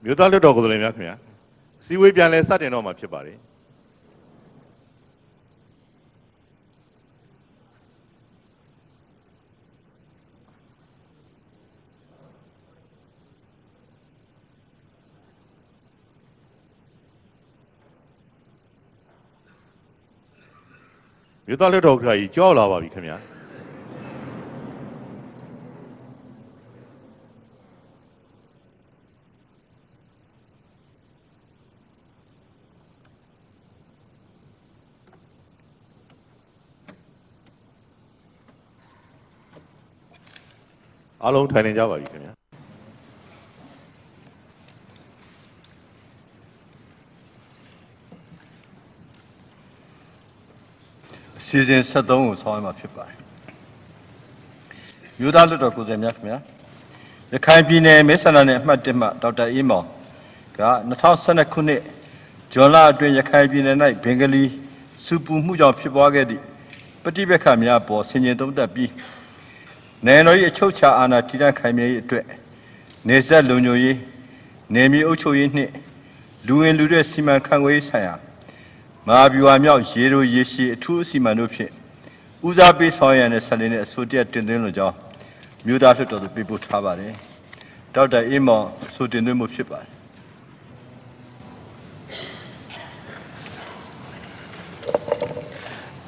မြို့သားလွှတ်တော်ကိုယ်စားလှယ်များခင်ဗျာစီဝေးပြန်လဲစတင်တော့မှာဖြစ်ပါတယ်မြို့သားလွှတ်တော်ခါကြီးကြောက်လာပါပြီခင်ဗျာအားလုံးထိုင်နေကြပါပြီခင်ဗျာစီစဉ်73ကိုဆောင်းရမှာဖြစ်ပါတယ်မြို့သားလွှတ်တော်ကိုယ်စားလှယ်များခင်ဗျာရခိုင်ပြည်နယ်မဲဆန္ဒနယ်အမှတ်1မှဒေါက်တာအေးမောင်က2012ခုနှစ်ဇွန်လအတွင်းရခိုင်ပြည်နယ်၌ဘင်္ဂလီစုပူမှုကြောင့်ဖြစ်ပွားခဲ့သည့်ပဋိပက္ခများပေါ်ဆင်ခြင်သုံးသပ်ပြီးနယ်တော်၏အချုပ်အခြာအာဏာတည်တံ့ခိုင်မြဲရေးအတွက်နေဆက်လုံခြုံရေးနယ်မြေအုပ်ချုပ်ရေးနှင့်လူဝင်လူတဲ့စီမံခန့်ခွဲရေးဆိုင်ရာမဟာဗျူဟာမြောက်ရေတိုရေရှည်အထူးအစီအမံတို့ဖြင့်ဦးစားပေးဆောင်ရွက်ရတဲ့ဆက်လက်တဲ့အဆိုတရားတင်သွင်းလိုကြောင်းမြို့သားလွှတ်တော်သို့ပေးပို့ထားပါတယ်ဒေါက်တာအေးမောင်အဆိုတင်သွင်းမှုဖြစ်ပါတယ်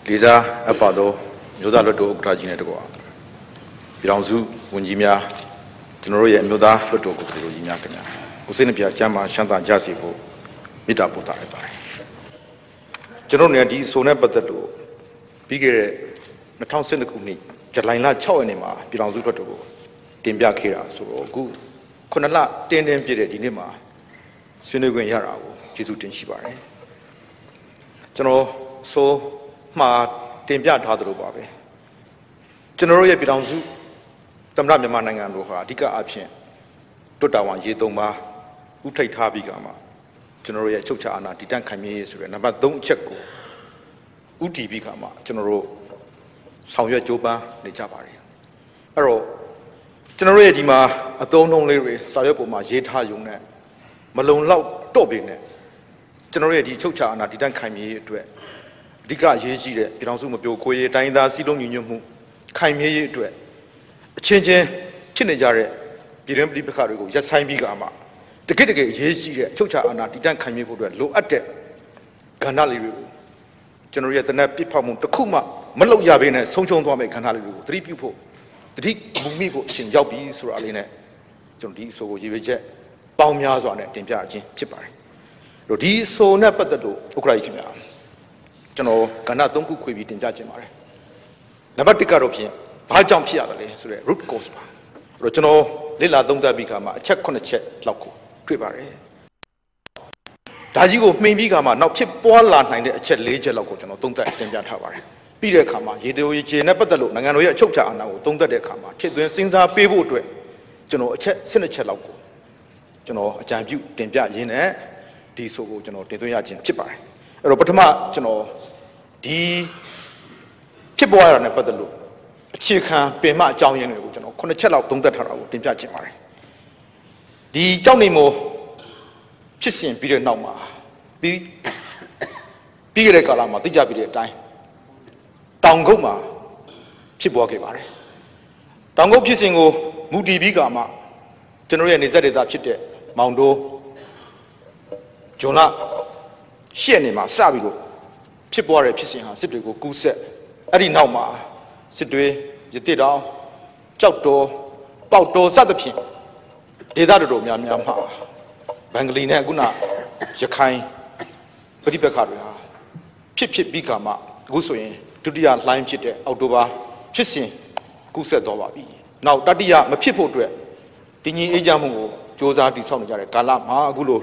လေးစားအပ်ပါသောမြို့သားလွှတ်တော်ဥက္ကဋ္ဌကြီးနဲ့တကွာပြည်ထောင်စုဝန်ကြီးများကျွန်တော်တို့ရဲ့မြို့သားလွှတ်တော်ကိုယ်စားလှယ်ကြီးများခင်ဗျာကိုစိတ်နှပြကျမ်းမာရှမ်းသာကြစေဖို့မေတ္တာပို့သလိုက်ပါတယ်ကျွန်တော်တို့ဒီအဆိုနဲ့ပတ်သက်လို့ပြီးခဲ့တဲ့2012ခုနှစ်ဇူလိုင်လ6ရက်နေ့မှာပြည်ထောင်စုလွှတ်တော်ကိုတင်ပြခဲ့တာဆိုတော့အခု9လတင်းပြည့်တဲ့ဒီနေ့မှာဆွေးနွေးခွင့်ရတာကိုကျေးဇူးတင်ရှိပါတယ်ကျွန်တော်ဆိုမှာတင်ပြထားသလိုပါပဲကျွန်တော်တို့ရဲ့ပြည်ထောင်စုသမ္မတမြန်မာနိုင်ငံတို့ဟာအဓိကအဖြစ်တွတ်တာဝန်ရေး3ပါးဥထိပ်ထားပြီးကမှကျွန်တော်တို့ရဲ့ချုပ်ချာအာဏာတည်တံ့ခိုင်မြဲရေးဆိုတဲ့နံပါတ်3အချက်ကိုဥတီပြီးကမှကျွန်တော်တို့ဆောင်ရွက်ကြိုးပမ်းနေကြပါတယ်အဲ့တော့ကျွန်တော်တို့ရဲ့ဒီမှာအသုံးအနှုန်းလေးတွေစာရွက်ပေါ်မှာရေးထားရုံနဲ့မလုံလောက်တော့ပေနဲ့ကျွန်တော်တို့ရဲ့ဒီချုပ်ချာအာဏာတည်တံ့ခိုင်မြဲရေးအတွက်အဓိကအရေးကြီးတဲ့ပြည်ထောင်စုမပြိုကွဲရေးတိုင်းသားစည်းလုံးညီညွတ်မှုခိုင်မြဲရေးအတွက်အချင်းချင်းဖြစ်နေကြတဲ့ပြည်တွင်းပဋိပက္ခတွေကိုရပ်ဆိုင်းပြီးကမှတကယ့်အရေးကြီးတဲ့အချုပ်ချာအာဏာတည်တံ့ခိုင်မြဲဖို့အတွက်လိုအပ်တဲ့ကဏ္ဍလေးတွေကိုကျွန်တော်ရဲ့တနက်ပြစ်ဖောက်မှုတစ်ခုမှမလုပ်ရဘဲနဲ့ဆုံးရှုံးသွားမယ့်ကဏ္ဍလေးတွေကိုသတိပြုဖို့သတိမူမိဖို့အရှင်ရောက်ပြီဆိုတာလေးနဲ့ကျွန်တော်ဒီအဆိုကိုရည်ရွယ်ချက်ပေါင်းများစွာနဲ့တင်ပြခြင်းဖြစ်ပါတယ်။ဒီအဆိုနဲ့ပတ်သက်လို့ဥက္ကဋ္ဌကြီးခင်ဗျာကျွန်တော်ကဏ္ဍ3ခုခွဲပြီးတင်ပြခြင်းပါတယ်။နံပါတ်1ကတော့ဖြင့်ဘာကြောင့်ဖြစ်ရတယ်လဲဆိုတဲ့ root cause ပါ။ကျွန်တော်လေ့လာသုံးသပ်ပြီးခါမှာအချက်9ချက်လောက်ကိုတွေ့ပါတယ်။ဒါကြီးကိုမှီပြီးခါမှာနောက်ဖြစ်ပွားလာနိုင်တဲ့အချက်4ချက်လောက်ကိုကျွန်တော်သုံးသပ်တင်ပြထားပါတယ်။ပြီးတဲ့အခါမှာရေတိုရေချေနဲ့ပတ်သက်လို့နိုင်ငံတော်ရဲ့အချုပ်အခြာအာဏာကိုသုံးသပ်တဲ့အခါမှာထည့်သွင်းစဉ်းစားပေးဖို့အတွက်ကျွန်တော်အချက်12ချက်လောက်ကိုကျွန်တော်အကြံပြုတင်ပြရင်းနဲ့ဒီဆိုကိုကျွန်တော်တင်သွင်းရခြင်းဖြစ်ပါတယ်။အဲ့တော့ပထမကျွန်တော်ဒီဖြစ်ပွားရတာနဲ့ပတ်သက်လို့အခြေခံပင်မအကြောင်းရင်းတွေကိုကျွန်တော်9ချက်လောက်သုံးသပ်ထားတာကိုတင်ပြခြင်းပါတယ်ဒီကြောက်နေမို့ဖြစ်စဉ်ပြီးတဲ့နောက်မှာပြီးခဲ့တဲ့ကာလမှာသိကြပြီးတဲ့အတိုင်းတောင်ကုတ်မှာဖြစ်ပွားခဲ့ပါတယ်တောင်ကုတ်ဖြစ်စဉ်ကိုမူတည်ပြီးကမှကျွန်တော်ရဲ့နေဆက်ဒေသဖြစ်တဲ့မောင်တိုးဂျွန်လာရှေ့နေမှာစပြီးတော့ဖြစ်ပွားတဲ့ဖြစ်စဉ်ဟာစစ်တွေကိုကူးဆက်အဲ့ဒီနောက်မှာစစ်တွေရတိတောင်ကြောက်တော်ပေါက်တော်စသဖြင့်ဒေသတော်များများမှာဘင်္ဂလီနဲ့ခုနရခိုင်ပဋိပက္ခတွေဟာဖြစ်ပြီးကမှအခုဆိုရင်ဒုတိယလှိုင်းဖြစ်တဲ့အောက်တိုဘာဖြစ်စဉ်ကူးဆက်သွားပါပြီ။နောက်တတိယမဖြစ်ဖို့အတွက်တည်ငြိမ်အေးချမ်းမှုကိုစ조사တည်ဆောက်နေကြတဲ့ကာလမှာအခုလို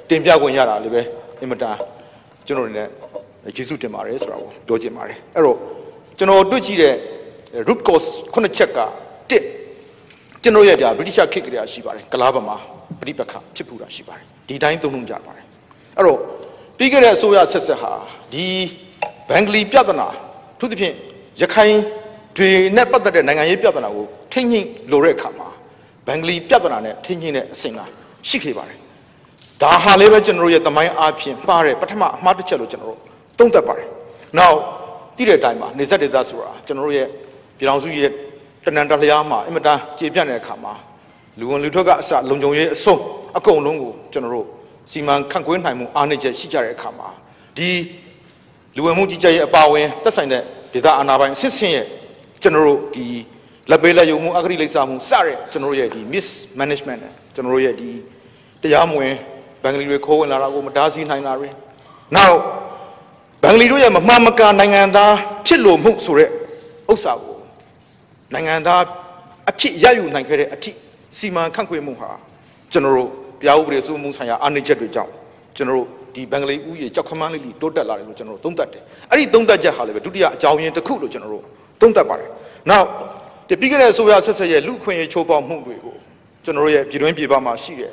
တင်ပြခွင့်ရတာလည်းပဲအင်မတန်ကျွန်တော်တို့လည်းကျေးဇူးတင်ပါတယ်ဆိုတာကိုပြောချင်ပါတယ်။အဲ့တော့ကျွန်တော်တွေ့ကြည့်တဲ့ root cause 9ချက်က1ကျွန်တော်ရဲ့ဗျာဗြိတိရှခေတ်ကလေးရှိပါတယ်ကလားဗမာပဋိပက္ခဖြစ်ပူတာရှိပါတယ်ဒီတိုင်းသုံးလုံးကြပါတယ်အဲ့တော့ပြီးခဲ့တဲ့အစိုးရဆက်ဆက်ဟာဒီဘင်္ဂလီပြဿနာသူသဖြင့်ရခိုင်တွေနဲ့ပတ်သက်တဲ့နိုင်ငံရေးပြဿနာကိုထိန်းညှိလိုတဲ့အခါမှာဘင်္ဂလီပြဿနာနဲ့ထိန်းညှိတဲ့အဆင့်ကရှိခဲ့ပါတယ် ဒါဟာလည်းပဲကျွန်တော်တို့ရဲ့သမိုင်းအားဖြင့်မှားတယ်ပထမအမှားတစ်ချက်လို့ကျွန်တော်တို့သုံးသပ်ပါတယ်။ Now တိတဲ့အတိုင်းမှာနေဆက်ဒေသဆိုတာကျွန်တော်တို့ရဲ့ပြည်ထောင်စုရဲ့တဏ္ဍာလျားမှာအင်မတန်ကျေပြန့်တဲ့အခါမှာလူဝင်လူထွက်ကအစလုံခြုံရေးအစုံအကုန်လုံးကိုကျွန်တော်တို့စီမံခန့်ခွဲနိုင်မှုအားနည်းချက်ရှိကြတဲ့အခါမှာဒီလူဝင်မှုကြီးကြပ်ရေးအပါအဝင်သက်ဆိုင်တဲ့ဒေသအာဏာပိုင်စစ်စင်ရဲ့ကျွန်တော်တို့ဒီလက်ပေးလက်ယုံမှုအဂတိလိပ်စာမှုစတဲ့ကျွန်တော်တို့ရဲ့ဒီ mismanagement နဲ့ကျွန်တော်တို့ရဲ့ဒီတရားမဝင်ဘင်္ဂလီတွေခိုးဝင်လာတာကိုမတားဆီးနိုင်တာတွေနောက်ဘင်္ဂလီတို့ရဲ့မမှန်မကန်နိုင်ငံသားဖြစ်လို့မှုဆိုတဲ့ဥစ္စာကိုနိုင်ငံသားအဖြစ်ရယူနိုင်ခဲ့တဲ့အထိစီမံခန့်ခွဲမှုဟာကျွန်တော်တို့တရားဥပဒေစိုးမိုးဆိုင်ရာအားနည်းချက်တွေကြောင့်ကျွန်တော်တို့ဒီဘင်္ဂလီဥယျာဉ်ကြောက်ခမန်းလေးတိုးတက်လာတယ်လို့ကျွန်တော်တို့သုံးသပ်တယ်။အဲ့ဒီသုံးသပ်ချက်ဟာလည်းပဲဒုတိယအကြောင်းရင်းတစ်ခုလို့ကျွန်တော်တို့သုံးသပ်ပါတယ်။ Now ဒီပြီးခဲ့တဲ့အစိုးရဆက်ဆက်ရဲ့လူခွင့်ရေးချိုးဖောက်မှုတွေကိုကျွန်တော်တို့ရဲ့ပြည်တွင်းပြည်ပမှာရှိတဲ့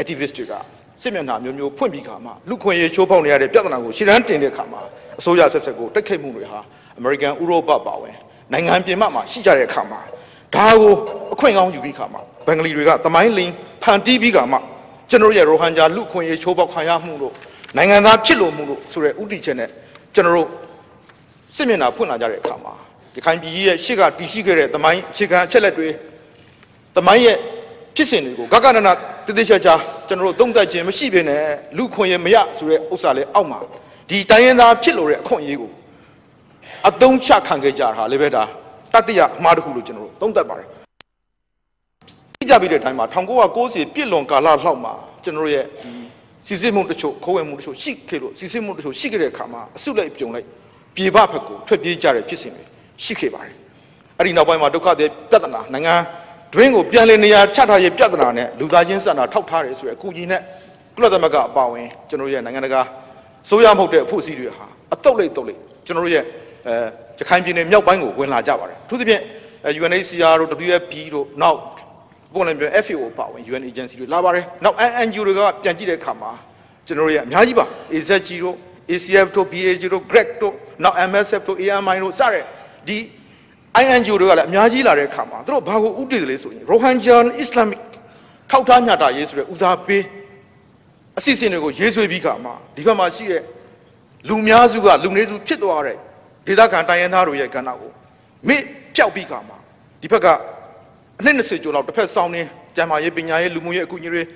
activist တွေကစစ်မျက်နှာမျိုးမျိုးဖွင့်ပြီးခါမှာလူခွင့်ရေးချိုးဖောက်နေရတဲ့ပြဿနာကိုရှင်းတန်းတင်တဲ့ခါမှာအစိုးရဆက်ဆက်ကိုတိုက်ခိုက်မှုတွေဟာ American ဥရောပပါဝင်နိုင်ငံပြင်ပမှာရှိကြတဲ့ခါမှာဒါကိုအခွင့်ကောင်းယူပြီးခါမှာဘင်္ဂလီတွေကသမိုင်းလင်းဖန်တီးပြီးခါမှာကျွန်တော်ရဲ့ရိုဟန်ဂျာလူခွင့်ရေးချိုးဖောက်ခံရမှုတို့နိုင်ငံသားဖြစ်လို့မှုတို့ဆိုတဲ့ဥတီချက်နဲ့ကျွန်တော်တို့စစ်မျက်နှာဖွင့်လာကြတဲ့အခါမှာရခိုင်ပြည်ရဲ့ရှေ့ကတည်ရှိခဲ့တဲ့သမိုင်းအခြေခံအချက်လက်တွေသမိုင်းရဲ့ဖြစ်စဉ်တွေကိုဂဂနနာတည်တည်ချာချာကျွန်တော်တို့သုံးသပ်ခြင်းမရှိဘဲနဲ့လူခွင့်ရေးမရဆိုတဲ့ဥစ္စာလေးအောက်မှာဒီတိုင်းရင်းသားဖြစ်လို့တဲ့အခွင့်အရေးကိုအသုံးချခံခဲ့ကြတာလည်းပဲဒါတတိယအမှားတစ်ခုလို့ကျွန်တော်တို့သုံးသပ်ပါတယ်။ကြပြီးတဲ့အတိုင်းမှာ1990ပြည့်လွန်ကာလလောက်မှာကျွန်တော်ရဲ့ဒီစီစစ်မှုတချို့ခိုးဝင်မှုတချို့ရှိခဲ့လို့စီစစ်မှုတချို့ရှိခဲ့တဲ့အခါမှာအစုလိုက်ပြုံလိုက်ပြေပဘက်ကိုထွက်ပြေးကြတဲ့ဖြစ်စဉ်တွေရှိခဲ့ပါတယ်။အဲ့ဒီနောက်ပိုင်းမှာဒုက္ခတွေပြဿနာနိုင်ငံတွင်းကိုပြန်လည်နေရာချထားရေးပြဿနာနဲ့လူသားချင်းစာနာထောက်ထားတယ်ဆိုရယ်အခုကြီးနဲ့ကုလသမဂ္ဂအပါအဝင်ကျွန်တော်ရဲ့နိုင်ငံတကာစိုးရမဟုတ်တဲ့အဖွဲ့အစည်းတွေဟာအတုတ်လိတ်ကျွန်တော်ရဲ့ရခိုင်ပြည်နယ်မြောက်ပိုင်းကိုဝင်လာကြပါတယ်အထူးသဖြင့် UNHCR တို့ WFP တို့နောက်ပုံလည်းပြော FAO ပါဝင် UN agency တွေလာပါတယ်နောက် NGO တွေကပြန်ကြည့်တဲ့အခါမှာကျွန်တော်ရဲ့အများကြီးပါ AZG တို့ ACF တို့ BAG တို့ GREC တို့နောက် MSF တို့ AMI တို့စတဲ့ဒီ INGO တွေကလည်းအများကြီးလာတဲ့အခါမှာသူတို့ဘာကိုဥတည်တယ်လဲဆိုရင် Rohingya Islamic ထောက်ထားညတာရေးဆိုတဲ့ဦးစားပေးအစီအစဉ်တွေကိုရေးဆွဲပြီးခါမှာဒီဘက်မှာရှိတဲ့လူများစုကလူနည်းစုဖြစ်သွားတဲ့ဒေသခံတိုင်းရင်းသားတို့ရဲ့ကဏ္ဍကိုမေ့ပျောက်ပြီးခါမှာဒီဘက်ကအနှစ်20ကျော်လောက်တစ်ဖက်ဆောင်နေကျမ်းမာရေးပညာရေးလူမှုရေးအကူအညီတွေ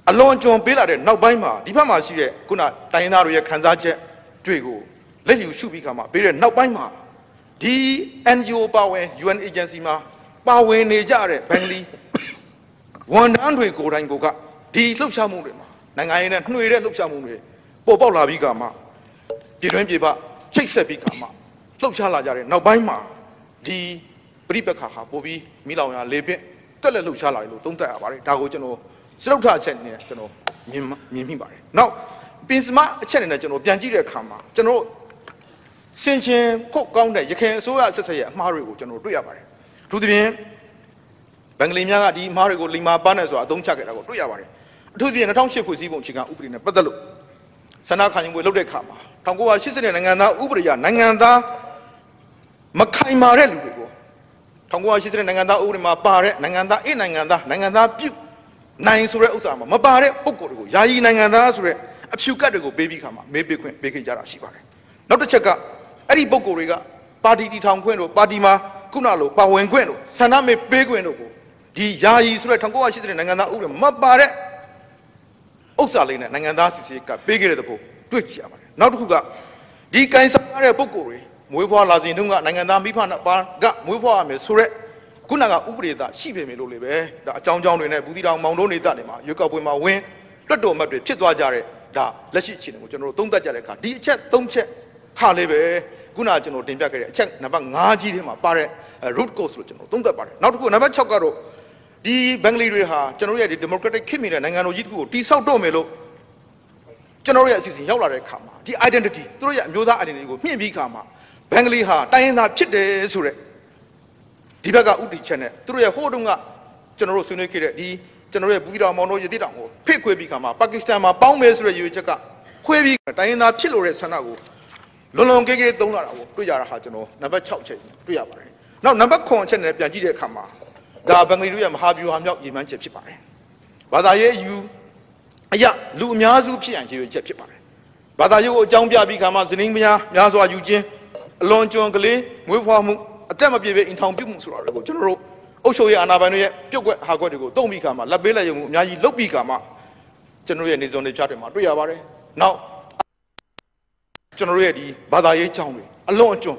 အလွန်ကျွံပေးလာတဲ့နောက်ပိုင်းမှာဒီဘက်မှာရှိတဲ့ခုနတိုင်းရင်းသားတွေရဲ့ခံစားချက်တွေကိုလက်ယူရှုပြီးခါမှာပေးတဲ့နောက်ပိုင်းမှာဒီ NGO ပါဝင် UN agency မှာပါဝင်နေကြတဲ့ဘင်္ဂလီဝန်ထမ်းတွေကိုယ်တိုင်ကဒီလှုပ်ရှားမှုတွေမှာနိုင်ငံရေးနဲ့နှွေတဲ့လှုပ်ရှားမှုတွေပေါ်ပေါက်လာပြီးခါမှာပြည်တွင်းပြည်ပချိတ်ဆက်ပြီးခါမှာလှုပ်ရှားလာကြတဲ့နောက်ပိုင်းမှာဒီပြိပက္ခဟာပိုပြီးမိလောင်ရလေပင့်တက်လက်လှုပ်ရှားလာတယ်လို့သုံးသပ်ရပါတယ်ဒါကိုကျွန်တော်စရုပ်ထအချက်နဲ့ကျွန်တော်မြင်မိပါတယ်နောက်ပင်စမအချက်နဲ့ကျွန်တော်ပြန်ကြည့်တဲ့အခါမှာကျွန်တော်စင်ချင်းခုတ်ကောင်းတဲ့ရခိုင်အစိုးရဆက်ဆက်ရဲ့အမှားတွေကိုကျွန်တော်တွေ့ရပါတယ်အထူးသဖြင့်ဘင်္ဂလီများကဒီအမှားတွေကိုလီမာပါနဲ့ဆိုတာအသုံးချခဲ့တာကိုတွေ့ရပါတယ်အထူးသဖြင့်2008ဖွဲ့စည်းပုံအခြေခံဥပဒေနဲ့ပတ်သက်လို့ဆန္ဒခံယူပွဲလုပ်တဲ့အခါမှာ1980နိုင်ငံသားဥပဒေရနိုင်ငံသားမခိုင်မာတဲ့လူတွေကို1980နိုင်ငံသားဥပဒေမှာပါတဲ့နိုင်ငံသားနိုင်ငံသားပြုနိုင်ဆိုတဲ့ဥစ္စာမှာမပါတဲ့ပုံကိုယ်တွေကိုယာယီနိုင်ငံသားဆိုတဲ့အဖြူကတ်တွေကိုပေးပြီးခါမှာမေးပေးခွင့်ပေးခဲ့ကြတာရှိပါတယ်နောက်တစ်ချက်ကအဲ့ဒီပုံကိုယ်တွေကပါတီတည်ထောင်ခွင့်တို့ပါတီမှာခုနလိုပါဝင်ခွင့်တို့ဆန္ဒမေးပေးခွင့်တို့ကိုဒီယာယီဆိုတဲ့1980နိုင်ငံသားဥပဒေမပါတဲ့ဥစ္စာလေးနဲ့နိုင်ငံသားစီစီကပေးခဲ့တဲ့သဘောတွေ့ကြရပါတယ်နောက်တစ်ခုကဒီကိုင်ဆောင်ရတဲ့ပုံကိုယ်တွေမွေးဖွားလာစဉ်တုန်းကနိုင်ငံသားမိဖပါကမွေးဖွားရမယ်ဆိုတဲ့ခုနကဥပဒေသားရှိပေမဲ့လို့လေပဲဒါအကြောင်းတွေနဲ့ဘူးတီတောင်မောင်တုံးနေတာတွေမှာရွေးကောက်ပွဲမှာဝင်လွတ်တော်မှတ်တွေဖြစ်သွားကြတဲ့ဒါလက်ရှိအခြေအနေကိုကျွန်တော်တို့သုံးသပ်ကြတဲ့အခါဒီအချက်၃ချက်ဟာလေးပဲခုနကကျွန်တော်တင်ပြခဲ့တဲ့အချက်နံပါတ်5ကြီးထဲမှာပါတဲ့ root cause လို့ကျွန်တော်သုံးသပ်ပါတယ်နောက်တစ်ခုနံပါတ်6ကတော့ဒီဘင်္ဂလီတွေဟာကျွန်တော်ရဲ့ဒီ democratic ခေတ်မီတဲ့နိုင်ငံတော်ကြီးတစ်ခုကိုတိဆောက်တော့မယ်လို့ကျွန်တော်ရဲ့အစီအစဉ်ရောက်လာတဲ့အခါမှာဒီ identity သူတို့ရဲ့အမျိုးသား identity ကိုမြင့်ပြီးခါမှာဘင်္ဂလီဟာတိုင်းရင်းသားဖြစ်တယ်ဆိုတဲ့ဒီဘက်ကဥတီချက်နဲ့သူတို့ရဲ့ဟိုတုန်းကကျွန်တော်တို့ဆွေးနွေးခဲ့တဲ့ဒီကျွန်တော်ရဲ့ဘူးတီတောင်မောင်တို့ရတိတောင်ကိုဖိတ်ခွေပြီးခါမှာပါကစ္စတန်မှာပေါင်းမယ်ဆိုတဲ့ရည်ရွယ်ချက်ကခွေပြီးတိုင်းရင်းသားဖြစ်လို့တဲ့ဆန္ဒကိုလွန်ကေသုံးလာတာကိုတွေ့ကြတာဟာကျွန်တော်နံပါတ်6ချက်တွေ့ရပါတယ်နောက်နံပါတ်9ချက်နဲ့ပြန်ကြည့်တဲ့အခါမှာဒါဘင်္ဂလီတို့ရဲ့မဟာဗျူဟာမြောက်ရည်မှန်းချက်ဖြစ်ပါတယ်ဘာသာရေးအယူ အရာလူအများစုဖြစ်ရန်ရည်ရွယ်ချက်ဖြစ်ပါတယ်ဘာသာရေးကိုအကြောင်းပြပြီးခါမှဇနီးမယားများစွာယူခြင်းအလွန်ကျွံကလေးမွေးဖွားမှုအသက်မပြည့်ပဲအိမ်ထောင်ပြုမှုဆိုတာတွေကိုကျွန်တော်တို့အုပ်ချုပ်ရေးအာဏာပိုင်တွေရဲ့ပြုတ်ကွက်ဟာကွက်တွေကိုတုံ့ပြီးခါမှလက်ပေးလက်ရုံမှုအများကြီးလုပ်ပြီးခါမှကျွန်တော်ရဲ့နေစုံတွေဖြတ်တယ်မှာတွေ့ရပါတယ်နောက်ကျွန်တော်ရဲ့ဒီဘာသာရေးကြောင်းတွေအလွန်အကျွံ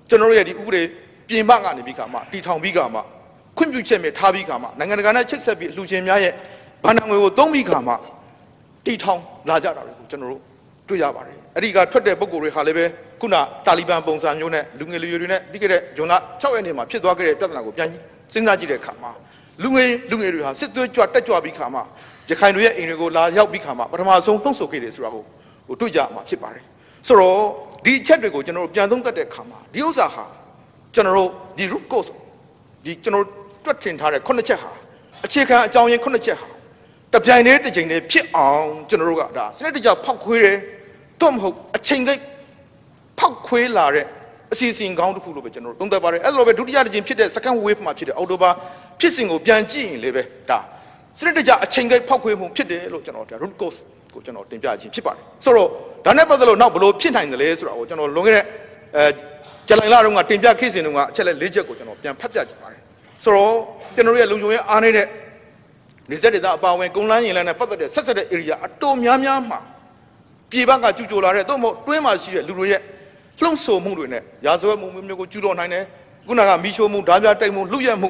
ကျွန်တော်ရဲ့ဒီဥပဒေပြင်ပကနေပြီးခါမှတီထောင်ပြီးခါမှခွင့်ပြုချက်မဲ့ထားပြီးခါမှနိုင်ငံတကာနဲ့ချိတ်ဆက်ပြီးလှူခြင်းများရဲ့ဗန္ဒငွေကိုသုံးပြီးခါမှတီထောင်လာကြတာတွေကိုကျွန်တော်တို့တွေ့ရပါတယ်အဲ့ဒီကထွက်တဲ့ပုံကိုယ်တွေဟာလည်းပဲခုနတာလီဘန်ပုံစံမျိုးနဲ့လူငယ်လူရွယ်တွေနဲ့ပြီးခဲ့တဲ့ဂျွန်လ6ရက်နေ့မှာဖြစ်သွားခဲ့တဲ့ပြဿနာကိုပြန်စဉ်းစားကြည့်တဲ့အခါမှာလူငယ်တွေဟာစစ်သွေးကြွတက်ကြွပြီးခါမှာရခိုင်တွေရဲ့အိမ်တွေကိုလာရောက်ပြီးခါမှာပထမဆုံးနှုတ်ဆက်ခဲ့တယ်ဆိုတာကိုတွေ့ကြမှာဖြစ်ပါတယ်ဆိုတော့ဒီအချက်တွေကိုကျွန်တော်တို့ပြန်သုံးသပ်တဲ့အခါမှာဒီဥစ္စာဟာကျွန်တော်တို့ဒီ root cause ဒီကျွန်တော်တွက်ထင်ထားတဲ့9ချက်ဟာအခြေခံအကြောင်းရင်း9ချက်ဟာတပြိုင်တည်းတစ်ချိန်တည်းဖြစ်အောင်ကျွန်တော်တို့ကဒါစနစ်တကျဖောက်ခွေးတယ်တော့မဟုတ်အချိန်ကိဖောက်ခွေးလာတဲ့အစီအစဉ်ကောင်းတစ်ခုလို့ပဲကျွန်တော်တို့သုံးသပ်ပါတယ်အဲ့လိုပဲဒုတိယတစ်ချိန်ဖြစ်တဲ့ second wave မှာဖြစ်တဲ့အော်တိုဘာဖြစ်စဉ်ကိုပြန်ကြည့်ရင်လည်းပဲဒါစနစ်တကျအချိန်ကိဖောက်ခွေးမှုဖြစ်တယ်လို့ကျွန်တော်ဒါ root cause ကိုကျွန်တော်တင်ပြခြင်းဖြစ်ပါတယ်ဆိုတော့ဒါနဲ့ပတ်သက်လို့နောက်ဘယ်လိုဖြစ်နိုင်တယ်လဲဆိုတာကိုကျွန်တော်လွန်ခဲ့တဲ့ဇူလိုင်လတုန်းကတင်ပြခဲ့စဉ်တုန်းကအချက်လက်၄ချက်ကိုကျွန်တော်ပြန်ဖတ်ပြခြင်းပါတယ်ဆိုတော့ကျွန်တော်ရဲ့လုံခြုံရေးအားနေတဲ့နေဆက်ဒေသအပါအဝင်ကုန်းလန်းရင်လန်းနဲ့ပတ်သက်တဲ့ဆက်ဆက်တဲ့ area အတော်များများမှာပြေပကကျူးကျော်လာတဲ့သို့မဟုတ်တွင်းမှာရှိတဲ့လူတွေရဲ့လှုံ့ဆော်မှုတွေနဲ့ရာဇဝတ်မှုမျိုးကိုကျူးလွန်နိုင်တယ်ခုနကမီးရှို့မှုဓာပြတိုက်မှုလူရက်မှု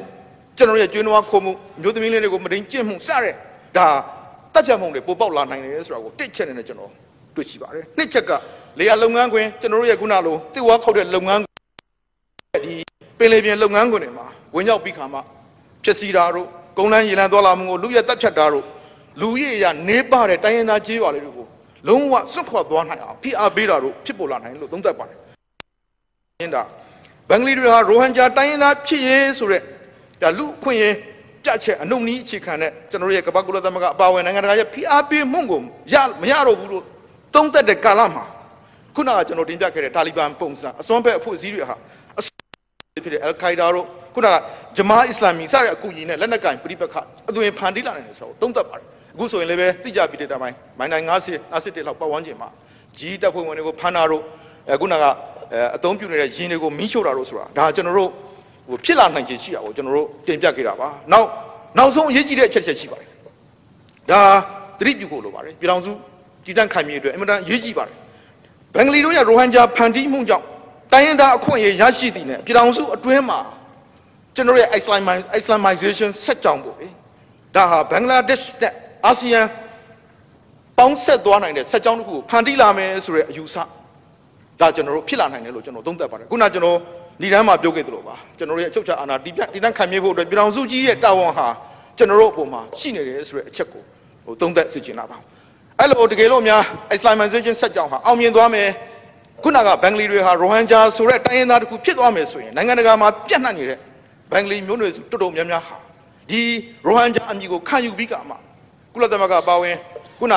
ကျွန်တော်ရဲ့ကျွေးနွားခိုးမှုမျိုးသမီးလေးတွေကိုမတိန်ကျင့်မှုစတဲ့ဒါတပ်ဖြတ်မှုတွေပိုပေါက်လာနိုင်တယ်ဆိုတာကိုတစ်ချက်နဲ့ကျွန်တော်တွေ့ရှိပါတယ်နှစ်ချက်ကလေယာလုပ်ငန်းခွင်ကျွန်တော်တို့ရဲ့ခုနလိုတစ်ဝါခောက်တဲ့လုပ်ငန်းဒီပင်လေပြင်လုပ်ငန်းခွင်တွေမှာဝင်ရောက်ပြီးခါမှဖြစ်စီတာတို့ကုန်းလန်းရေလန်းသွားလာမှုကိုလူရဲ့တပ်ဖြတ်တာတို့လူရဲ့ရနေပါတဲ့တိုင်းရင်းသားကြေးရွာလေးတွေကိုလုံးဝစွန့်ခွာသွားနိုင်အောင်ဖိအားပေးတာတို့ဖြစ်ပေါ်လာနိုင်လို့သုံးသပ်ပါတယ်။င်းတာဘင်္ဂလီတွေဟာရိုဟန်ဂျာတိုင်းရင်းသားဖြစ်ရေးဆိုတဲ့ဒါလူခွင့်ရေးပြချက်အနှုတ်နီးအခြေခံတဲ့ကျွန်တော်ရဲ့ကပ္ပကုလသမဂ္ဂအပါအဝင်နိုင်ငံတကာရဲ့ဖိအားပေးမှုကိုမရတော့ဘူးလို့သုံးသပ်တဲ့ကာလမှာခုနကကျွန်တော်တင်ပြခဲ့တဲ့တာလီဘန်ပုံစံအစွမ်းဖက်အဖွဲ့အစည်းတွေဟာဖြစ်တဲ့အယ်ခိုင်ဒါတို့ခုနကဂျမားအစ္စလာမီစတဲ့အကူအညီနဲ့လက်နက်ကင်ပြိပခအသွင်ဖန်တီးလာနိုင်တယ်ဆိုတော့သုံးသပ်ပါတယ်အခုဆိုရင်လည်းပဲတိကျပြီးတဲ့တိုင်မိုင်းတိုင်း50လောက်ပတ်ဝန်းကျင်မှာကြီးတပ်ဖွဲ့ဝင်တွေကိုဖမ်းတာတို့ခုနကအသုံးပြုနေတဲ့ရင်းတွေကိုမီးရှို့တာတို့ဆိုတာဒါကျွန်တော်တို့ဖြစ်လာနိုင်ခြေရှိတာကိုကျွန်တော်တို့တင်ပြခဲ့တာပါနောက်ဆုံးအရေးကြီးတဲ့အချက်ရှိပါတယ်ဒါသတိပြုဖို့လိုပါတယ်ပြည်ထောင်စုတည်တံ့ခိုင်မြဲအတွက်အင်မတန်အရေးကြီးပါတယ်ဘင်္ဂလီတို့ရဲ့ရိုဟန်ဂျာဖန်တီးမှုကြောင့်တိုင်းရင်းသားအခွင့်အရေးရရှိသည်နဲ့ပြည်ထောင်စုအတွင်းမှာကျွန်တော်ရဲ့ Islamization ဆက်ကြောင်းပေါ့လေဒါဟာဘင်္ဂလားဒေ့ရှ်နဲ့အာဆီယံပေါင်းဆက်သွားနိုင်တဲ့ဆက်ကြောင်းတစ်ခုကိုဖန်တီးလာမယ်ဆိုတဲ့အယူဆဒါကျွန်တော်တို့ဖြစ်လာနိုင်တယ်လို့ကျွန်တော်သုံးသပ်ပါတယ်ခုနကျွန်တော်ဒီတန်းမှာပြောခဲ့သလိုပါကျွန်တော်ရဲ့အချုပ်ချာအာဏာတည်တံ့ခံမြဲဖို့အတွက်ပြည်ထောင်စုကြီးရဲ့တာဝန်ဟာကျွန်တော်တို့အပေါ်မှာရှိနေတယ်ဆိုတဲ့အချက်ကိုသုံးသပ်စေချင်တာပါအဲ့လိုတကယ်လို့များ Islamization ဆက်ကြောင်းဟာအောင်မြင်သွားမယ်ခုနကဘင်္ဂလီတွေဟာရိုဟန်ဂျာဆိုတဲ့တိုင်းရင်းသားတစ်ခုဖြစ်သွားမယ်ဆိုရင်နိုင်ငံတကာမှာပြန့်နှံ့နေတဲ့ဘင်္ဂလီမျိုးနွယ်စုတော်တော်များများဟာဒီရိုဟန်ဂျာအမည်ကိုခံယူပြီးကမှကုလသမဂ္ဂပါဝင်ခုန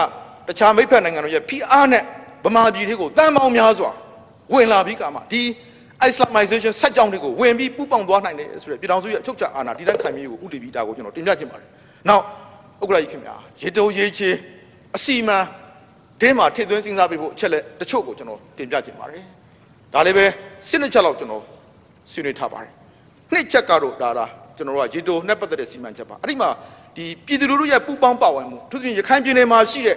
တခြားမိတ်ဖက်နိုင်ငံတို့ရဲ့ဖိအားနဲ့ဗမာပြည်တွေကိုတန်ပေါင်းများစွာဝင်လာပြီးကမှဒီ Islamization ဆက်ကြောင်းတွေကိုဝင်ပြီးပူးပေါင်းသွားနိုင်တယ်ဆိုတဲ့ပြည်ထောင်စုရဲ့အချုပ်ချာအာဏာတည်တံ့ခိုင်မြဲကိုဥတည်ပြီးဒါကိုကျွန်တော်တင်ပြချင်ပါတယ်။နောက်ဥက္ကဋ္ဌကြီးခင်ဗျာရေတိုရေးချေအစီမံဒင်းမှာထည့်သွင်းစဉ်းစားပေးဖို့အချက်လက်တချို့ကိုကျွန်တော်တင်ပြချင်ပါတယ်။ဒါလည်းပဲ12ချက်လောက်ကျွန်တော်ဆွေးနွေးထားပါတယ်။နှစ်ချက်ကတော့ဒါကျွန်တော်တို့ကရေတိုနဲ့ပတ်သက်တဲ့စီမံချက်ပါ။အဲ့ဒီမှာဒီပြည်သူလူထုရဲ့ပူးပေါင်းပါဝင်မှုသူပြင်ရခိုင်ပြည်နယ်မှာရှိတဲ့